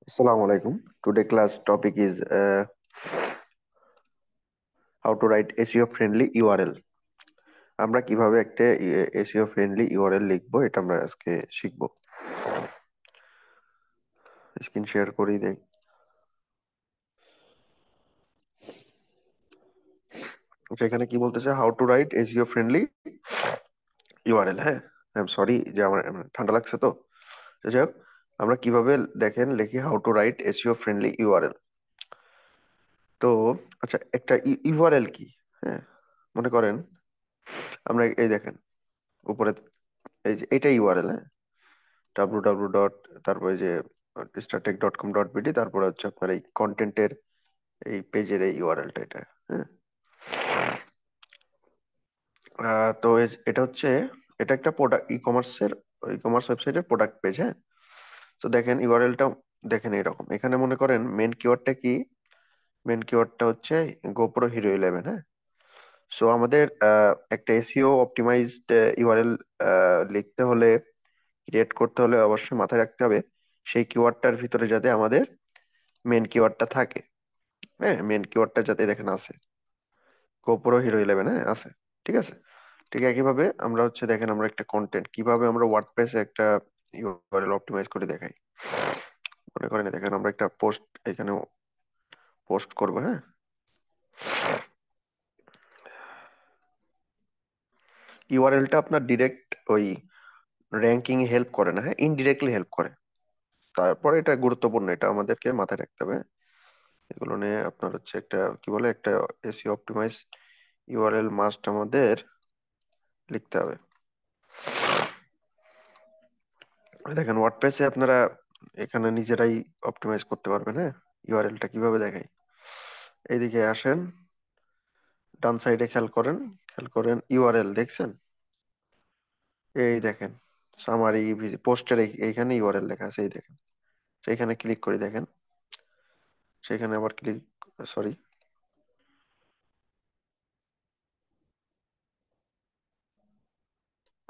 Assalamu alaikum. Today class topic is how to write SEO friendly URL. আমরা কিভাবে একটা SEO friendly URL লিখবো এটা আমরা আজকে শিখবো। স্ক্রিন শেয়ার করি দেখ। আচ্ছা, এখানে কি বলতেছে how to right SEO friendly URL। হ্যাঁ, আই এম সরি যে আমার ঠান্ডা লাগছে তো। তো যাই হোক, আমরা কিভাবে দেখেন লিখি how to right SEO friendly URL। তো আচ্ছা, একটা ইউআরএল কি? হ্যাঁ, মনে করেন আমরা এই দেখেন উপরে এই যে এটা ইউআরএল। হ্যাঁ, www ডট তারপরে যে startech.com.bd, তারপরে হচ্ছে আপনার এই কন্টেন্টের এই পেজের এই ইউআরএলটা এটা। হ্যাঁ, তো এটা হচ্ছে এটা একটা প্রোডাক্ট ই কমার্স ওয়েবসাইটের প্রোডাক্ট পেজ। হ্যাঁ, তো দেখেন ইউআরএলটা দেখেন এইরকম। এখানে মনে করেন মেন কিওয়ার্ডটা কি? মেন কিওয়ার্ডটা হচ্ছে গোপ্রো হিরো 11। হ্যাঁ, সো আমাদের একটা এসইও অপটিমাইজড ইউআরএল লিখতে হলে, ক্রিয়েট করতে হলে অবশ্যই মাথায় রাখতে হবে সেই কিওয়ার্ডটার ভিতরে যাতে আমাদের মেন কিওয়ার্ডটা থাকে। হ্যাঁ, মেন কিওয়ার্ডটা যাতে দেখেন আছে, গোপ্রো হিরো 11। হ্যাঁ, আছে। ঠিক আছে। ঠিক একইভাবে আমরা হচ্ছে দেখেন আমরা একটা কন্টেন্ট কিভাবে আমরা ওয়ার্ডপ্রেসে একটা ইউআরএল অপটিমাইজ করে দেখাই। মনে করেন দেখেন আমরা একটা পোস্ট এখানে পোস্ট করবো। হ্যাঁ, ইউআরএলটা আপনার ডিরেক্ট ওই র্যাঙ্কিং হেল্প করে না, হ্যাঁ, ইনডিরেক্টলি হেল্প করে। তারপরে এটা গুরুত্বপূর্ণ, এটা আমাদেরকে মাথায় রাখতে হবে। এগুলো নিয়ে আপনার হচ্ছে একটা কি বলে একটা এসইও অপটিমাইজ ইউআরএল মাস্ট আমাদের লিখতে হবে। দেখেন ওয়ার্ডপ্রেসে আপনারা এখানে নিজেরাই অপটিমাইজ করতে পারবেন। হ্যাঁ, ইউআরএলটা কিভাবে দেখাই, এইদিকে আসেন, ডান সাইডে খেয়াল করেন ইউআরএল দেখছেন? এই দেখেন সামারি পোস্টের এইখানে ইউআরএল লেখা আছে, এই দেখেন। সেইখানে ক্লিক করে দেখেন, সেখানে আবার ক্লিক, সরি,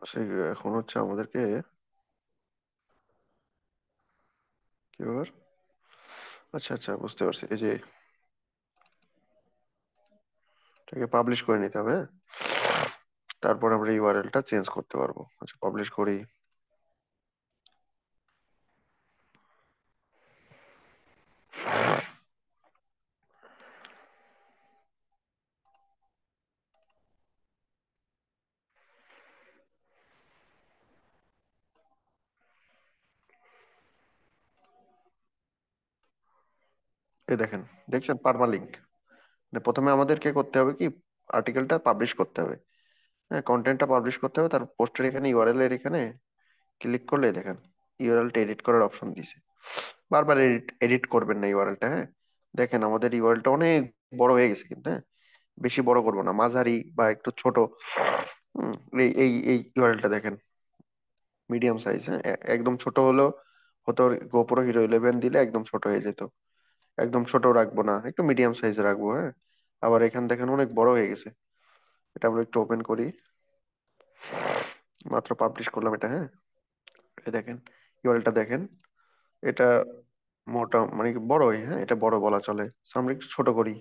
সেই এখন হচ্ছে আমাদেরকে কি ব্যাপার? আচ্ছা আচ্ছা, বুঝতে পারছি। এই যে এটাকে পাবলিশ করে নিতে হবে। হ্যাঁ? তারপর আমরা ইউআরএলটা চেঞ্জ করতে পারবো। আচ্ছা, পাবলিশ করি। এই দেখেন, দেখছেন পারমালিঙ্ক। মানে প্রথমে আমাদেরকে করতে হবে কি, আর্টিকেলটা পাবলিশ করতে হবে। হ্যাঁ, কন্টেন্টটা পাবলিশ করতে হবে, তার পোস্টের এখানে ইউআরএল এর এখানে ক্লিক করলে দেখেন ইউআরএলটা এডিট করার অপশন দিছে। বারবার এডিট এডিট করবেন না ইউআরএলটা। হ্যাঁ, দেখেন আমাদের ইউআরএলটা অনেক বড় হয়ে গেছে কিন্তু। হ্যাঁ, বেশি বড় করবো না, মাঝারি বা একটু ছোট। হুম, এই ইউআরএলটা দেখেন মিডিয়াম সাইজ। হ্যাঁ, একদম ছোট হলো হতো, গোপ্রো হিরো 11 দিলে একদম ছোট হয়ে যেত। একদম ছোট রাখবো না, একটু মিডিয়াম সাইজ রাখবো। হ্যাঁ, আবার এখান দেখেন অনেক বড় হয়ে গেছে। এটা আমরা একটু ওপেন করি, মাত্র পাবলিশ করলাম এটা। হ্যাঁ, এই দেখেন ইউআরএলটা দেখেন, এটা মোটা মানে কি বড়ই। হ্যাঁ, এটা বড় বলা চলে। So, আমরা একটু ছোট করি।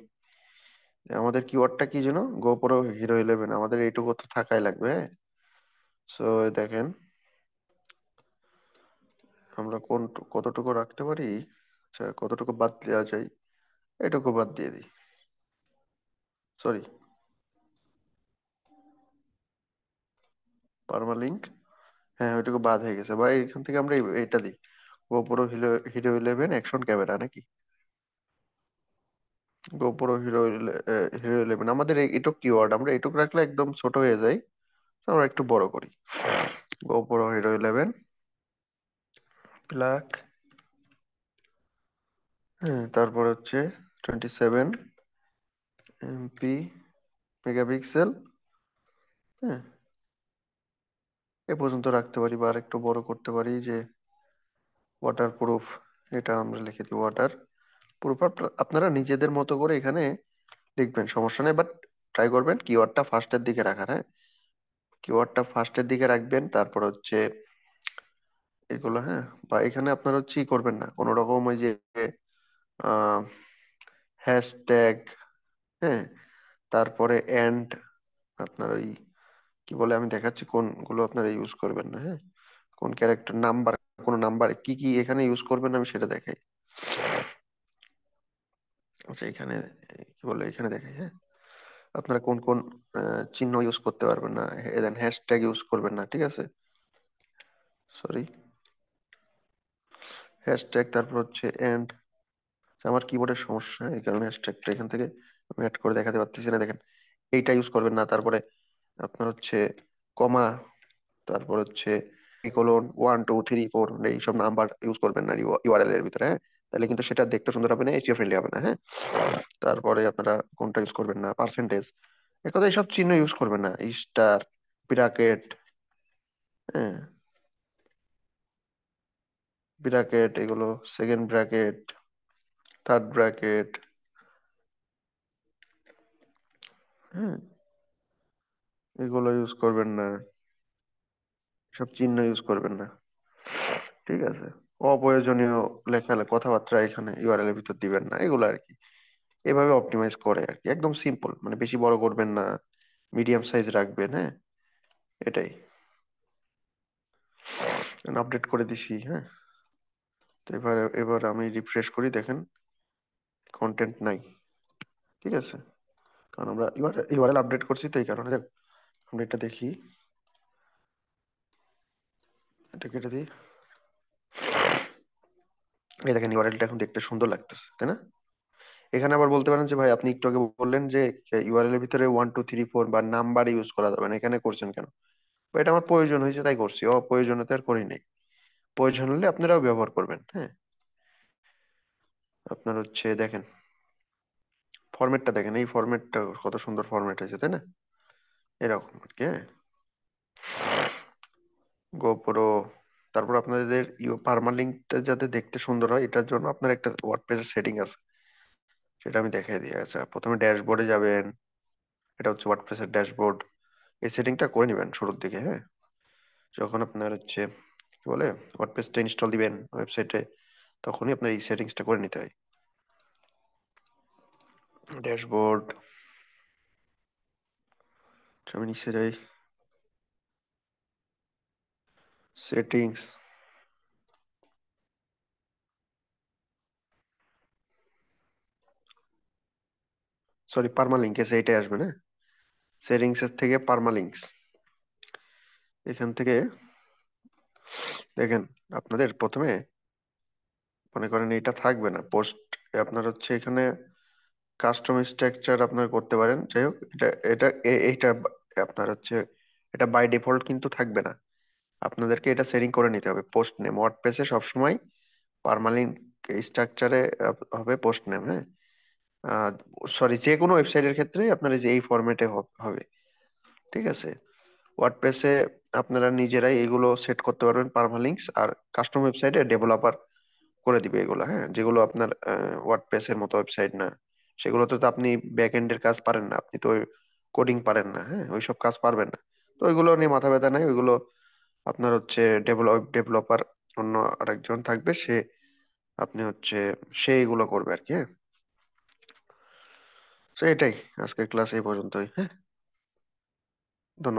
আমাদের কিওয়ার্ডটা কি যেন, গোপ্রো হিরো 11, আমাদের এইটুকু তো থাকাই লাগবে। হ্যাঁ, সো দেখেন আমরা কতটুকু রাখতে পারি। আচ্ছা, কতটুকু বাদ দেওয়া যায়, এটুকু বাদ দিয়ে দিই, সরি, পারমালিঙ্ক। হ্যাঁ, ওইটুকু বাদ হয়ে গেছে। বা এখান থেকে আমরা এটা দিই, GoPro hero hero 11 action camera নাকি, গোপ্রো হিরো 11 আমাদের এটুক কিওয়ার্ড, আমরা এটুক রাখলে একদম ছোট হয়ে যায়। তো আমরা একটু বড় করি, গোপ্রো হিরো 11 ব্ল্যাক। হ্যাঁ, তারপর হচ্ছে 27 এমপি মেগাপিক্সেল। হ্যাঁ, এ পর্যন্ত রাখতে পারি, বা আর একটু বড় করতে পারি যে ওয়াটার প্রুফ, এটা আমরা লিখে দিই ওয়াটার প্রুফ। আপনারা নিজেদের মতো করে এখানে লিখবেন, সমস্যা নেই, বাট ট্রাই করবেন কিওয়ার্ডটা ফার্স্টের দিকে রাখার। হ্যাঁ, কিওয়ার্ডটা ফার্স্টের দিকে রাখবেন। তারপর হচ্ছে এগুলো, হ্যাঁ। বা এখানে আপনার হচ্ছে ই করবেন না কোনো রকম ওই যে আহ হ্যাশট্যাগ, হ্যাঁ, তারপরে এন্ড, আপনার ওই কি বলে, আমি দেখাচ্ছি কোনগুলো আপনারা ইউজ করবেন না, হ্যাঁ। কোন ক্যারেক্টার নাম্বার, কোন নাম্বার কি কি এখানে ইউজ করবেন না, আমি সেটা দেখাই। আচ্ছা, এখানে কি বলে, এখানে দেখাই, হ্যাঁ। আপনারা কোন কোন চিহ্ন ইউজ করতে পারবেন না, দেন হ্যাশট্যাগ ইউজ করবেন না, ঠিক আছে। সরি, হ্যাশট্যাগ, তারপর হচ্ছে এন্ড। আমার কিবোর্ডের সমস্যা, এই কারণে হ্যাশট্যাগটা এখান থেকে আমি অ্যাড করে দেখাতে পারতেছি না, দেখেন। এইটা ইউজ করবেন না। তারপরে আপনার হচ্ছে কমা, তারপর হচ্ছে কোলন 1 2 3 4, এইসব নাম্বার ইউজ করবেন না ইউআরএল এর ভিতরে, হ্যাঁ। তাহলে কিন্তু সেটা দেখতে সুন্দর হবে না, এসইও ফ্রেন্ডলি হবে না, হ্যাঁ। তারপরে আপনারা কোনটা ইউজ করবেন না, পার্সেন্টেজ, এক কথা এইসব চিহ্ন ইউজ করবেন না, স্টার, ব্র্যাকেট, হ্যাঁ, ব্র্যাকেট এগুলো, সেকেন্ড ব্র্যাকেট, থার্ড ব্র্যাকেট, হ্যাঁ, এগুলো ইউজ করবেন না, সব চিহ্ন ইউজ করবেন না, ঠিক আছে। অপ্রয়োজনীয় লেখা, কথাবার্তা এখানে ইউআরএল এর ভিতর দিবেন না, এগুলো আর কি। এভাবে অপটিমাইজ করে আর কি, একদম সিম্পল, মানে বেশি বড় করবেন না, মিডিয়াম সাইজ রাখবেন, হ্যাঁ। এটাই। আপডেট করে দিছি, হ্যাঁ। তো এবার এবার আমি রিফ্রেশ করি, দেখেন কন্টেন্ট নাই, ঠিক আছে। কারণ আমরা ইউআরএল আপডেট করছি, তো এই কারণে। দেখ, আমরা এটা দেখি, এটা কেটে দিই। এই দেখেন ইউআরএলটা এখন দেখতে সুন্দর লাগতেছে, তাই না? এখানে আবার বলতে পারেন যে ভাই, আপনি একটু আগে বললেন যে ইউআরএল এর ভিতরে 1 2 3 4 বা নাম্বার ইউজ করা যাবে না, এখানে করছেন কেন? বা এটা আমার প্রয়োজন হয়েছে তাই করছি, অপ্রয়োজনীয়তা আর করি নাই। প্রয়োজন হলে আপনারাও ব্যবহার করবেন, হ্যাঁ। আপনার হচ্ছে দেখেন, ফরম্যাটটা দেখেন, এই ফরম্যাটটা কত সুন্দর ফরম্যাট হয়েছে, তাই না? এরকম আর কি, হ্যাঁ। গোপ্রো। তারপর আপনাদের পারমালিঙ্কটা যাতে দেখতে সুন্দর হয়, এটার জন্য আপনার একটা ওয়ার্ডপ্রেসের সেটিং আছে, সেটা আমি দেখাই দিই। আচ্ছা, প্রথমে ড্যাশবোর্ডে যাবেন, এটা হচ্ছে ওয়ার্ডপ্রেসের ড্যাশবোর্ড। এই সেটিংটা করে নেবেন শুরুর দিকে, হ্যাঁ। যখন আপনার হচ্ছে কি বলে ওয়ার্ডপ্রেসটা ইনস্টল দিবেন ওয়েবসাইটে, তখনই আপনার এই সেটিংসটা করে নিতে হয়। ড্যাশবোর্ড, আমি নিচে যাই, সেটিংস, সরি পার্মালিঙ্ক এসে এটাই আসবে না, সেটিংস এর থেকে পার্মালিঙ্কস, এখান থেকে দেখেন। আপনাদের প্রথমে মনে করেন এটা থাকবে না পোস্ট, আপনার হচ্ছে এখানে কাস্টম স্ট্রাকচার আপনার করতে পারেন, যাই হোক। এটা এটা এইটা আপনার হচ্ছে এটা বাই ডিফল্ট কিন্তু থাকবে না, আপনাদেরকে এটা সেটিং করে নিতে হবে। পোস্ট নেম ওয়ার্ডপ্রেসে সবসময় পার্মালিঙ্ক স্ট্রাকচারে হবে পোস্ট নেম, হ্যাঁ। সরি, যে কোনো ওয়েবসাইটের ক্ষেত্রে আপনার এই যে এই ফরম্যাটে হবে, ঠিক আছে। ওয়ার্ডপ্রেসে আপনারা নিজেরাই এগুলো সেট করতে পারবেন পারমালিঙ্কস, আর কাস্টম ওয়েবসাইটে ডেভেলপার করে দিবে এগুলো, হ্যাঁ। যেগুলো আপনার ওয়ার্ডপ্রেসের মতো ওয়েবসাইট না, সেগুলোতে তো আপনি ব্যাক এন্ডের কাজ পারেন না, আপনি তো কোডিং পারেন না, হ্যাঁ, ওইসব কাজ পারবেন না। তো ওইগুলো নিয়ে মাথা ব্যথা নাই, ওইগুলো আপনার হচ্ছে ডেভেলপার অন্য আরেকজন থাকবে, আপনি হচ্ছে সে এগুলো করবে আর কি, হ্যাঁ। তো এটাই, আজকের ক্লাস এই পর্যন্তই, হ্যাঁ। ধন্যবাদ।